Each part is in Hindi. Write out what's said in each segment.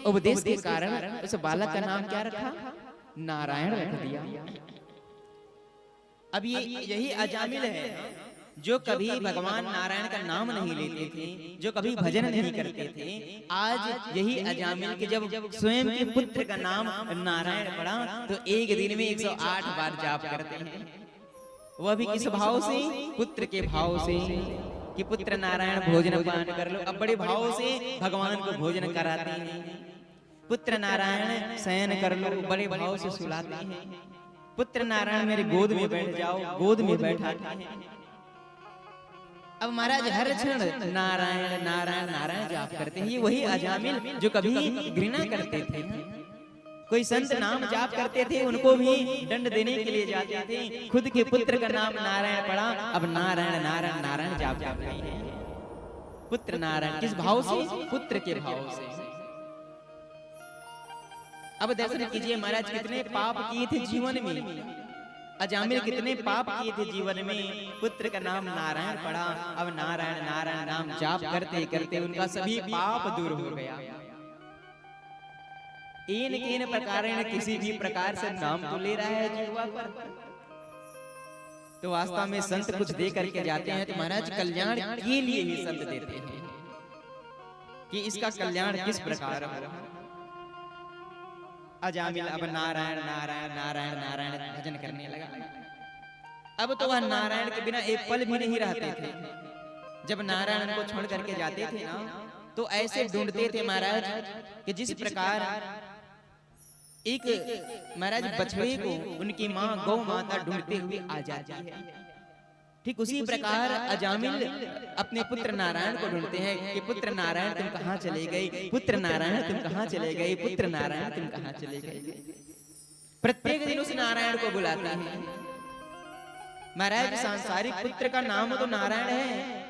उपदेश के कारण उस बालक का नाम क्या रखा? नारायण रख दिया। अब ये यही अजामिल है जो कभी भगवान नारायण का नाम नहीं लेते थे, जो कभी भजन नहीं करते थे। आज यही अजामिल के जब स्वयं के पुत्र का नाम नारायण पड़ा तो एक दिन में 108 बार जाप करते हैं। वह भी किस भाव से? पुत्र के भाव से कि पुत्र नारायण भोजन पान कर लो। अब बड़े भाव से भगवान को भोजन कराते हैं। पुत्र नारायण शयन कर लो, बड़े भाव से सुलाते हैं। पुत्र नारायण मेरे गोद में बैठ जाओ, गोद में बैठाते हैं। अब महाराज हर क्षण नारायण नारायण नारायण जाप करते हैं। ये वही अजामिल जो कभी घृणा करते थे। कोई संत नाम जाप करते थे, उनको भी दंड देने के लिए जाते थे। खुद के पुत्र का नाम नारायण पड़ा, अब नारायण नारायण नारायण जाप कर रहे हैं। पुत्र नारायण किस भाव से? पुत्र के भाव से। अब दर्शन कीजिए महाराज कितने पाप किए थे जीवन में। अजामिल कितने पाप किए थे जीवन में। पुत्र का नाम नारायण पड़ा, अब नारायण नारायण नाम जाप करते करते उनका सभी पाप दूर हो गया। इन प्रकारेण किसी भी प्रकार से नाम तो ले रहा है जीवा पर, तो वास्तव में संत कुछ दे करके जाते हैं तो महाराज कल्याण के लिए ही संत देते हैं कि इसका कल्याण किस प्रकार हो। अजामिल अब नारायण नारायण नारायण नारायण भजन करने लगा। अब तो वह नारायण के बिना एक पल भी नहीं रहते थे। जब नारायण को छोड़ करके जाते थे ना तो ऐसे ढूंढते थे महाराज कि जिस प्रकार एक महाराज बछड़े को उनकी माँ गौ माता ढूंढते हुए आ जाती है, ठीक उसी प्रकार अजामिल अपने पुत्र नारायण को ढूंढते हैं कि पुत्र नारायण तुम कहाँ चले गए, पुत्र नारायण तुम कहाँ चले गए, पुत्र नारायण तुम कहाँ चले गए। प्रत्येक दिन उस नारायण को बुलाते हैं। महाराज सांसारिक पुत्र का नाम तो नारायण है,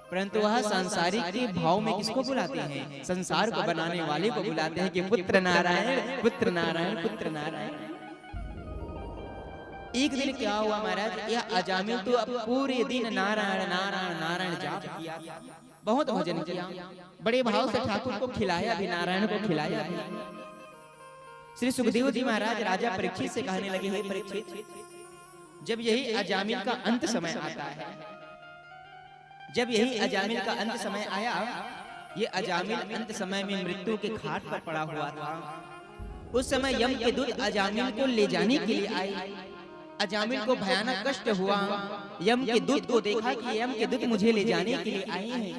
परंतु वह सांसारिक के भाव में किसको बुलाते हैं? संसार को बनाने वाले को बुलाते हैं कि पुत्र नारायण पुत्र नारायण पुत्र नारायण। एक दिन क्या हुआ महाराज, यह अजामिल तो अब पूरे दिन नारायण नारायण नारायण जाप किया, बहुत भजन किया, बड़े भाव से ठाकुर को खिलाया भी, नारायण को खिलाया भी। श्री सुखदेव जी महाराज राजा परीक्षित से कहने लगे, हे परीक्षित, जब यही अजामिल का अंत समय आता है, जब यही अजामिल का अंत समय आया, ये अजामिल अंत समय में मृत्यु के खाट पर पड़ा हुआ था। उस समय यम के दूत अजामिल को ले जाने के लिए आए। अजामिल को भयानक कष्ट हुआ। यम के दूत को देखा कि यम के दूत मुझे ले जाने के लिए आए हैं।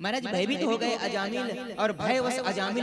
महाराज भयभीत हो गए अजामिल और भयवश अजामिल